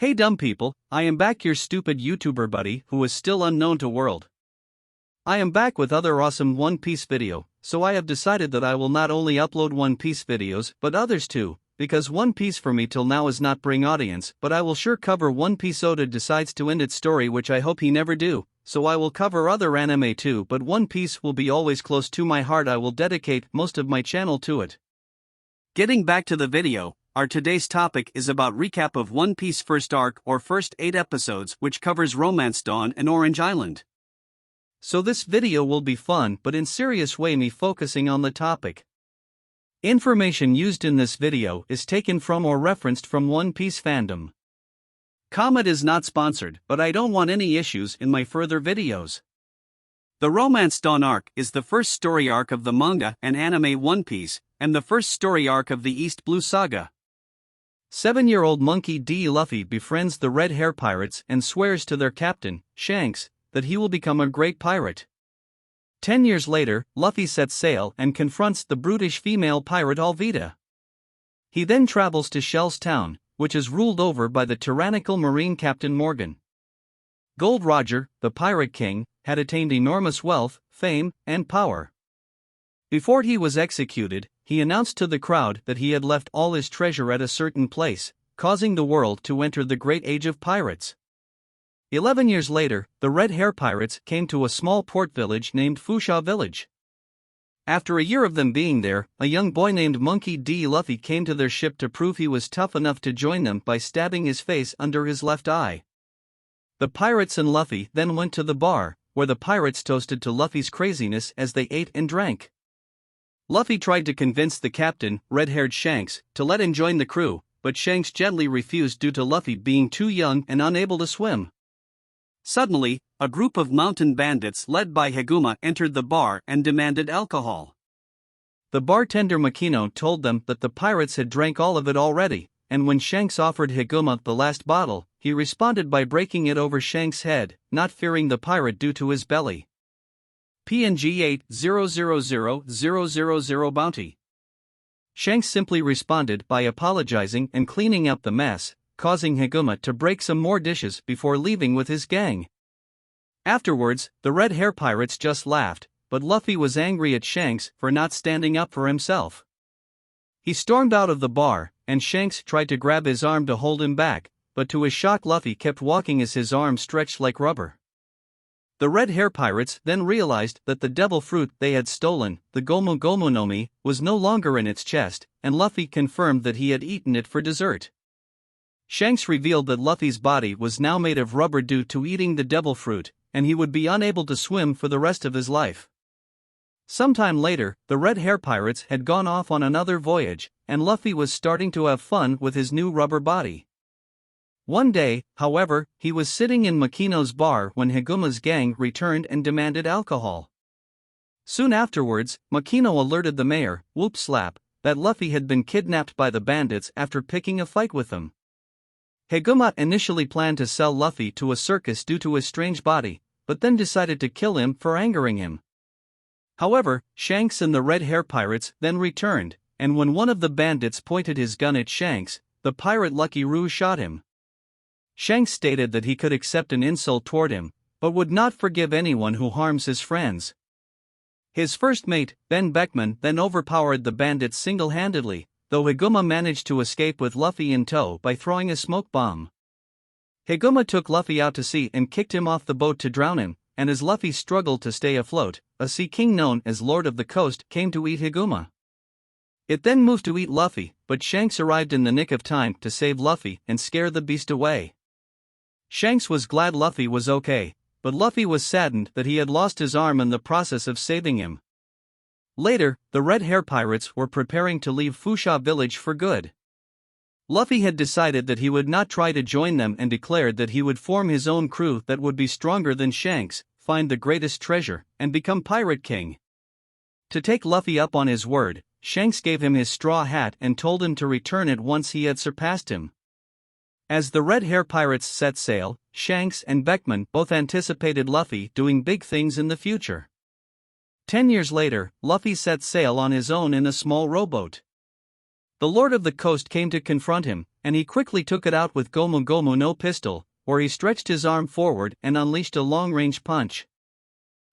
Hey dumb people, I am back, your stupid YouTuber buddy who is still unknown to world. I am back with other awesome One Piece video, so I have decided that I will not only upload One Piece videos but others too, because One Piece for me till now is not bring audience, but I will sure cover One Piece. Oda decides to end its story, which I hope he never do, so I will cover other anime too, but One Piece will be always close to my heart. I will dedicate most of my channel to it. Getting back to the video, our today's topic is about recap of One Piece first arc or first 8 episodes, which covers Romance Dawn and Orange Island. So this video will be fun but in serious way me focusing on the topic. Information used in this video is taken from or referenced from One Piece fandom. Comment is not sponsored, but I don't want any issues in my further videos. The Romance Dawn arc is the first story arc of the manga and anime One Piece, and the first story arc of the East Blue Saga. 7-year-old Monkey D. Luffy befriends the Red Hair Pirates and swears to their captain, Shanks, that he will become a great pirate. 10 years later, Luffy sets sail and confronts the brutish female pirate Alvida. He then travels to Shell's town, which is ruled over by the tyrannical marine captain Morgan. Gold Roger, the Pirate King, had attained enormous wealth, fame, and power. Before he was executed, he announced to the crowd that he had left all his treasure at a certain place, causing the world to enter the Great Age of Pirates. 11 years later, the Red Hair Pirates came to a small port village named Fusha Village. After a year of them being there, a young boy named Monkey D. Luffy came to their ship to prove he was tough enough to join them by stabbing his face under his left eye. The pirates and Luffy then went to the bar, where the pirates toasted to Luffy's craziness as they ate and drank. Luffy tried to convince the captain, red-haired Shanks, to let him join the crew, but Shanks gently refused due to Luffy being too young and unable to swim. Suddenly, a group of mountain bandits led by Higuma entered the bar and demanded alcohol. The bartender Makino told them that the pirates had drank all of it already, and when Shanks offered Higuma the last bottle, he responded by breaking it over Shanks' head, not fearing the pirate due to his belly. PNG 8000000 bounty. Shanks simply responded by apologizing and cleaning up the mess, causing Higuma to break some more dishes before leaving with his gang. Afterwards, the Red Hair Pirates just laughed, but Luffy was angry at Shanks for not standing up for himself. He stormed out of the bar, and Shanks tried to grab his arm to hold him back, but to his shock Luffy kept walking as his arm stretched like rubber. The Red Hair Pirates then realized that the devil fruit they had stolen, the Gomu Gomu no Mi, was no longer in its chest, and Luffy confirmed that he had eaten it for dessert. Shanks revealed that Luffy's body was now made of rubber due to eating the devil fruit, and he would be unable to swim for the rest of his life. Sometime later, the Red Hair Pirates had gone off on another voyage, and Luffy was starting to have fun with his new rubber body. One day, however, he was sitting in Makino's bar when Higuma's gang returned and demanded alcohol. Soon afterwards, Makino alerted the mayor, Whoop Slap, that Luffy had been kidnapped by the bandits after picking a fight with them. Higuma initially planned to sell Luffy to a circus due to his strange body, but then decided to kill him for angering him. However, Shanks and the Red Hair Pirates then returned, and when one of the bandits pointed his gun at Shanks, the pirate Lucky Roo shot him. Shanks stated that he could accept an insult toward him, but would not forgive anyone who harms his friends. His first mate, Ben Beckman, then overpowered the bandits single-handedly, though Higuma managed to escape with Luffy in tow by throwing a smoke bomb. Higuma took Luffy out to sea and kicked him off the boat to drown him, and as Luffy struggled to stay afloat, a sea king known as Lord of the Coast came to eat Higuma. It then moved to eat Luffy, but Shanks arrived in the nick of time to save Luffy and scare the beast away. Shanks was glad Luffy was okay, but Luffy was saddened that he had lost his arm in the process of saving him. Later, the Red Hair Pirates were preparing to leave Fusha Village for good. Luffy had decided that he would not try to join them and declared that he would form his own crew that would be stronger than Shanks, find the greatest treasure, and become Pirate King. To take Luffy up on his word, Shanks gave him his straw hat and told him to return it once he had surpassed him. As the Red Hair Pirates set sail, Shanks and Beckman both anticipated Luffy doing big things in the future. 10 years later, Luffy set sail on his own in a small rowboat. The Lord of the Coast came to confront him, and he quickly took it out with Gomu Gomu no pistol, where he stretched his arm forward and unleashed a long-range punch.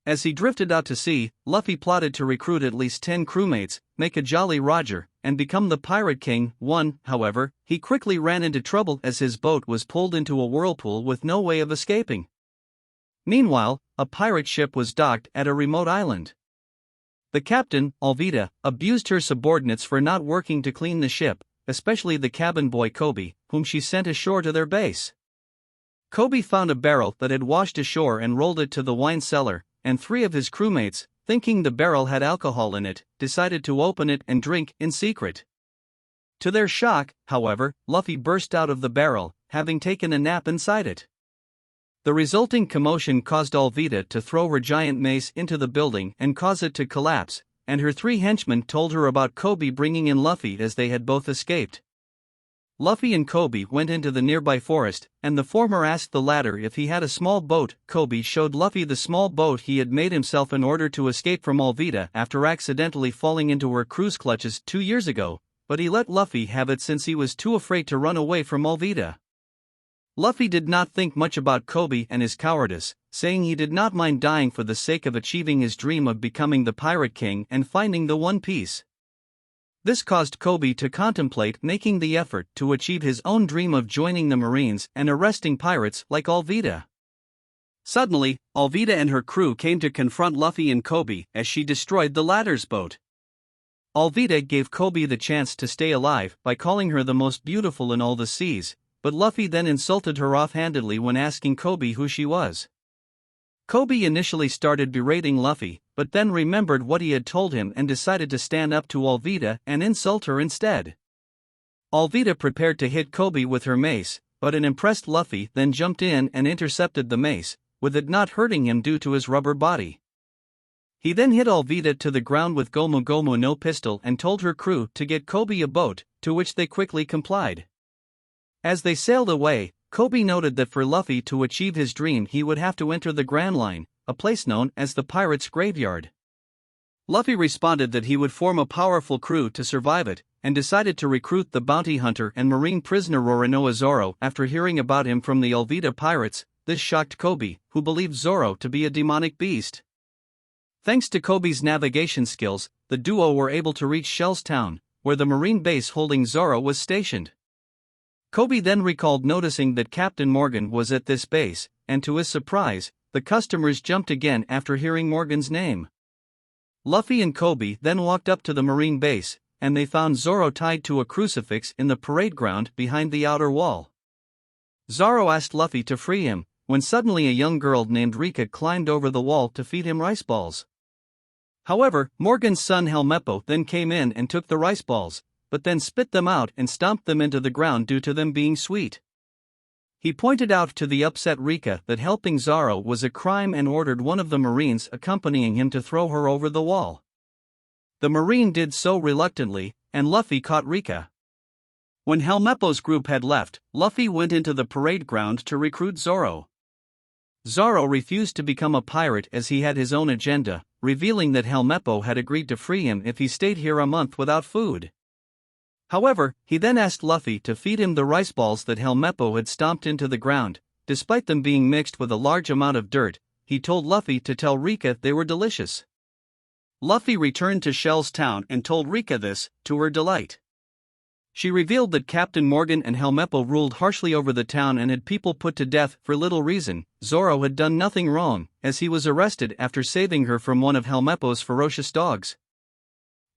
As he drifted out to sea, Luffy plotted to recruit at least 10 crewmates, make a Jolly Roger, and become the Pirate King. However, he quickly ran into trouble as his boat was pulled into a whirlpool with no way of escaping. Meanwhile, a pirate ship was docked at a remote island. The captain, Alvida, abused her subordinates for not working to clean the ship, especially the cabin boy Kobe, whom she sent ashore to their base. Kobe found a barrel that had washed ashore and rolled it to the wine cellar, and 3 of his crewmates, thinking the barrel had alcohol in it, decided to open it and drink in secret. To their shock, however, Luffy burst out of the barrel, having taken a nap inside it. The resulting commotion caused Alvida to throw her giant mace into the building and cause it to collapse, and her 3 henchmen told her about Kobe bringing in Luffy as they had both escaped. Luffy and Kobe went into the nearby forest, and the former asked the latter if he had a small boat. Kobe showed Luffy the small boat he had made himself in order to escape from Alvida after accidentally falling into her crew's clutches 2 years ago, but he let Luffy have it since he was too afraid to run away from Alvida. Luffy did not think much about Kobe and his cowardice, saying he did not mind dying for the sake of achieving his dream of becoming the Pirate King and finding the One Piece. This caused Kobe to contemplate making the effort to achieve his own dream of joining the Marines and arresting pirates like Alvida. Suddenly, Alvida and her crew came to confront Luffy and Kobe as she destroyed the latter's boat. Alvida gave Kobe the chance to stay alive by calling her the most beautiful in all the seas, but Luffy then insulted her offhandedly when asking Kobe who she was. Kobe initially started berating Luffy, but then remembered what he had told him and decided to stand up to Alvida and insult her instead. Alvida prepared to hit Kobe with her mace, but an impressed Luffy then jumped in and intercepted the mace, with it not hurting him due to his rubber body. He then hit Alvida to the ground with Gomu Gomu no pistol and told her crew to get Kobe a boat, to which they quickly complied. As they sailed away, Kobe noted that for Luffy to achieve his dream he would have to enter the Grand Line, a place known as the Pirates' Graveyard. Luffy responded that he would form a powerful crew to survive it, and decided to recruit the bounty hunter and marine prisoner Roronoa Zoro after hearing about him from the Alvida pirates. This shocked Kobe, who believed Zoro to be a demonic beast. Thanks to Kobe's navigation skills, the duo were able to reach Shell's Town, where the marine base holding Zoro was stationed. Kobe then recalled noticing that Captain Morgan was at this base, and to his surprise, the customers jumped again after hearing Morgan's name. Luffy and Kobe then walked up to the marine base, and they found Zoro tied to a crucifix in the parade ground behind the outer wall. Zoro asked Luffy to free him, when suddenly a young girl named Rika climbed over the wall to feed him rice balls. However, Morgan's son Helmeppo then came in and took the rice balls, but then spit them out and stomped them into the ground due to them being sweet. He pointed out to the upset Rika that helping Zoro was a crime and ordered one of the Marines accompanying him to throw her over the wall. The Marine did so reluctantly, and Luffy caught Rika. When Helmeppo's group had left, Luffy went into the parade ground to recruit Zoro. Zoro refused to become a pirate as he had his own agenda, revealing that Helmeppo had agreed to free him if he stayed here a month without food. However, he then asked Luffy to feed him the rice balls that Helmeppo had stomped into the ground. Despite them being mixed with a large amount of dirt, he told Luffy to tell Rika they were delicious. Luffy returned to Shell's Town and told Rika this, to her delight. She revealed that Captain Morgan and Helmeppo ruled harshly over the town and had people put to death for little reason. Zoro had done nothing wrong, as he was arrested after saving her from one of Helmeppo's ferocious dogs.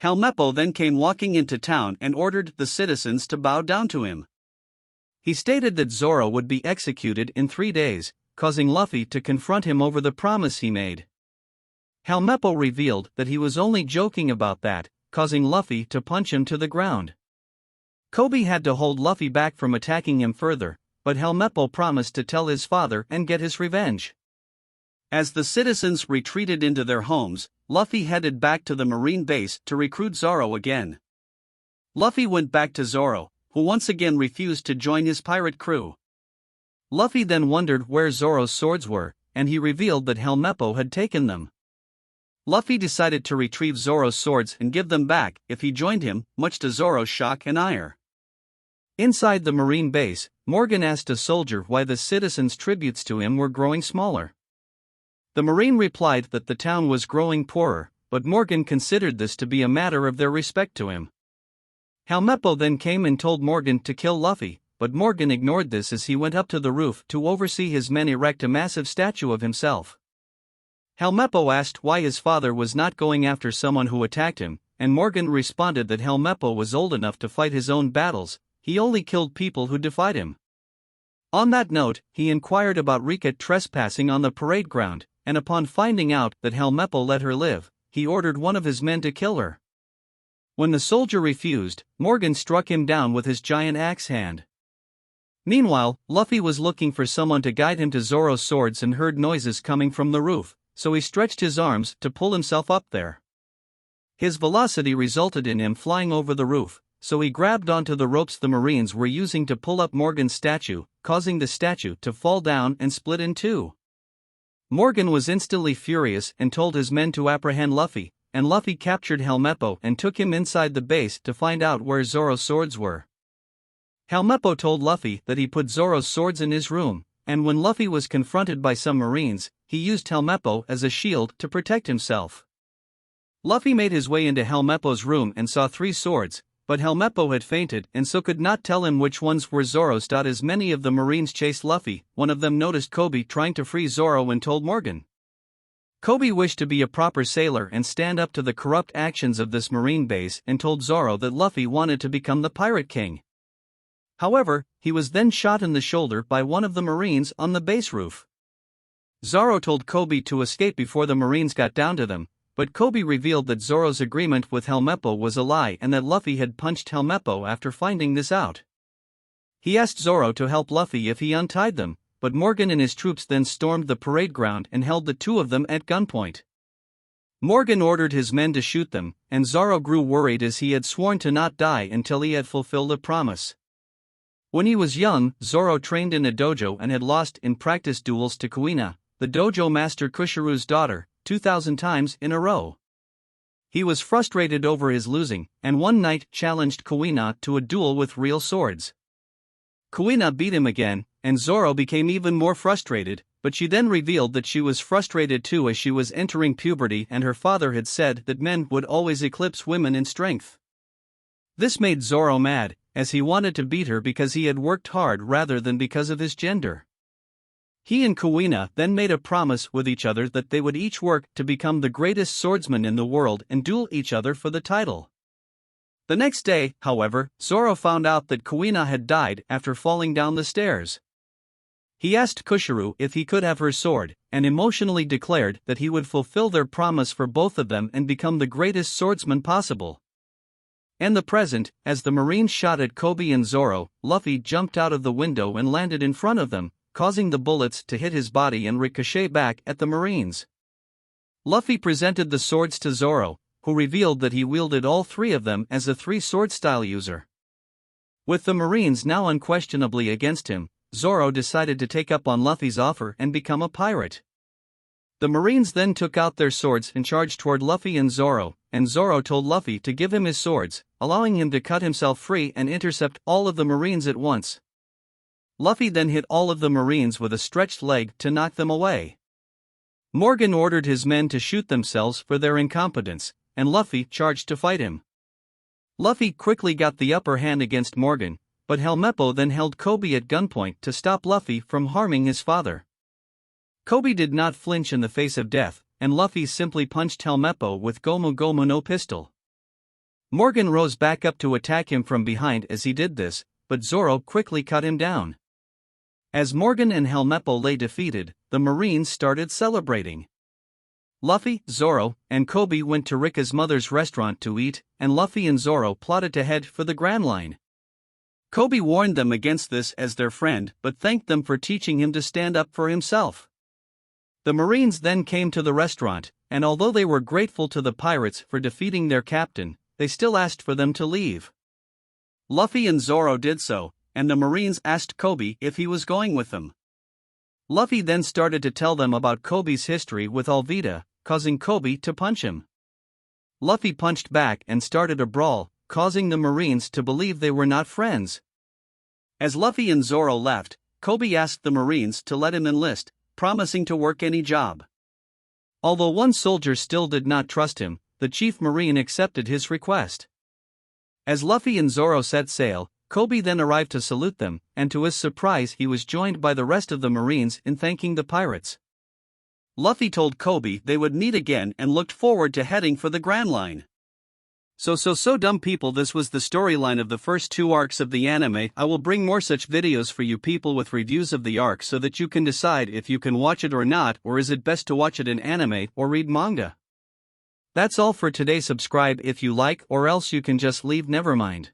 Helmeppo then came walking into town and ordered the citizens to bow down to him. He stated that Zoro would be executed in 3 days, causing Luffy to confront him over the promise he made. Helmeppo revealed that he was only joking about that, causing Luffy to punch him to the ground. Kobe had to hold Luffy back from attacking him further, but Helmeppo promised to tell his father and get his revenge. As the citizens retreated into their homes, Luffy headed back to the marine base to recruit Zoro again. Luffy went back to Zoro, who once again refused to join his pirate crew. Luffy then wondered where Zoro's swords were, and he revealed that Helmeppo had taken them. Luffy decided to retrieve Zoro's swords and give them back if he joined him, much to Zoro's shock and ire. Inside the Marine base, Morgan asked a soldier why the citizens' tributes to him were growing smaller. The Marine replied that the town was growing poorer, but Morgan considered this to be a matter of their respect to him. Helmeppo then came and told Morgan to kill Luffy, but Morgan ignored this as he went up to the roof to oversee his men erect a massive statue of himself. Helmeppo asked why his father was not going after someone who attacked him, and Morgan responded that Helmeppo was old enough to fight his own battles, he only killed people who defied him. On that note, he inquired about Rika trespassing on the parade ground, and upon finding out that Helmeppo let her live, he ordered one of his men to kill her. When the soldier refused, Morgan struck him down with his giant axe hand. Meanwhile, Luffy was looking for someone to guide him to Zoro's swords and heard noises coming from the roof, so he stretched his arms to pull himself up there. His velocity resulted in him flying over the roof, so he grabbed onto the ropes the Marines were using to pull up Morgan's statue, causing the statue to fall down and split in two. Morgan was instantly furious and told his men to apprehend Luffy, and Luffy captured Helmeppo and took him inside the base to find out where Zoro's swords were. Helmeppo told Luffy that he put Zoro's swords in his room, and when Luffy was confronted by some Marines, he used Helmeppo as a shield to protect himself. Luffy made his way into Helmeppo's room and saw 3 swords, but Helmeppo had fainted and so could not tell him which ones were Zoro's. As many of the Marines chased Luffy, one of them noticed Kobe trying to free Zoro and told Morgan. Kobe wished to be a proper sailor and stand up to the corrupt actions of this Marine base and told Zoro that Luffy wanted to become the Pirate King. However, he was then shot in the shoulder by one of the Marines on the base roof. Zoro told Kobe to escape before the Marines got down to them, but Kobe revealed that Zoro's agreement with Helmeppo was a lie and that Luffy had punched Helmeppo after finding this out. He asked Zoro to help Luffy if he untied them, but Morgan and his troops then stormed the parade ground and held the 2 of them at gunpoint. Morgan ordered his men to shoot them, and Zoro grew worried as he had sworn to not die until he had fulfilled a promise. When he was young, Zoro trained in a dojo and had lost in practice duels to Kuina, the dojo master Kushiru's daughter, 2,000 times in a row. He was frustrated over his losing, and one night challenged Kuina to a duel with real swords. Kuina beat him again, and Zoro became even more frustrated, but she then revealed that she was frustrated too as she was entering puberty and her father had said that men would always eclipse women in strength. This made Zoro mad, as he wanted to beat her because he had worked hard rather than because of his gender. He and Kuina then made a promise with each other that they would each work to become the greatest swordsman in the world and duel each other for the title. The next day, however, Zoro found out that Kuina had died after falling down the stairs. He asked Kushiru if he could have her sword, and emotionally declared that he would fulfill their promise for both of them and become the greatest swordsman possible. In the present, as the Marines shot at Kobe and Zoro, Luffy jumped out of the window and landed in front of them, causing the bullets to hit his body and ricochet back at the Marines. Luffy presented the swords to Zoro, who revealed that he wielded all 3 of them as a 3-sword style user. With the Marines now unquestionably against him, Zoro decided to take up on Luffy's offer and become a pirate. The Marines then took out their swords and charged toward Luffy and Zoro told Luffy to give him his swords, allowing him to cut himself free and intercept all of the Marines at once. Luffy then hit all of the Marines with a stretched leg to knock them away. Morgan ordered his men to shoot themselves for their incompetence, and Luffy charged to fight him. Luffy quickly got the upper hand against Morgan, but Helmeppo then held Kobe at gunpoint to stop Luffy from harming his father. Kobe did not flinch in the face of death, and Luffy simply punched Helmeppo with Gomu Gomu no pistol. Morgan rose back up to attack him from behind as he did this, but Zoro quickly cut him down. As Morgan and Helmeppo lay defeated, the Marines started celebrating. Luffy, Zoro, and Kobe went to Rika's mother's restaurant to eat, and Luffy and Zoro plotted to head for the Grand Line. Kobe warned them against this as their friend but thanked them for teaching him to stand up for himself. The Marines then came to the restaurant, and although they were grateful to the pirates for defeating their captain, they still asked for them to leave. Luffy and Zoro did so, and the Marines asked Kobe if he was going with them. Luffy then started to tell them about Kobe's history with Alvida, causing Kobe to punch him. Luffy punched back and started a brawl, causing the Marines to believe they were not friends. As Luffy and Zoro left, Kobe asked the Marines to let him enlist, promising to work any job. Although one soldier still did not trust him, the chief Marine accepted his request. As Luffy and Zoro set sail, Kobe then arrived to salute them, and to his surprise he was joined by the rest of the Marines in thanking the pirates. Luffy told Kobe they would meet again and looked forward to heading for the Grand Line. So dumb people, this was the storyline of the first 2 arcs of the anime. I will bring more such videos for you people with reviews of the arc so that you can decide if you can watch it or not, or is it best to watch it in anime or read manga. That's all for today. Subscribe if you like, or else you can just leave, never mind.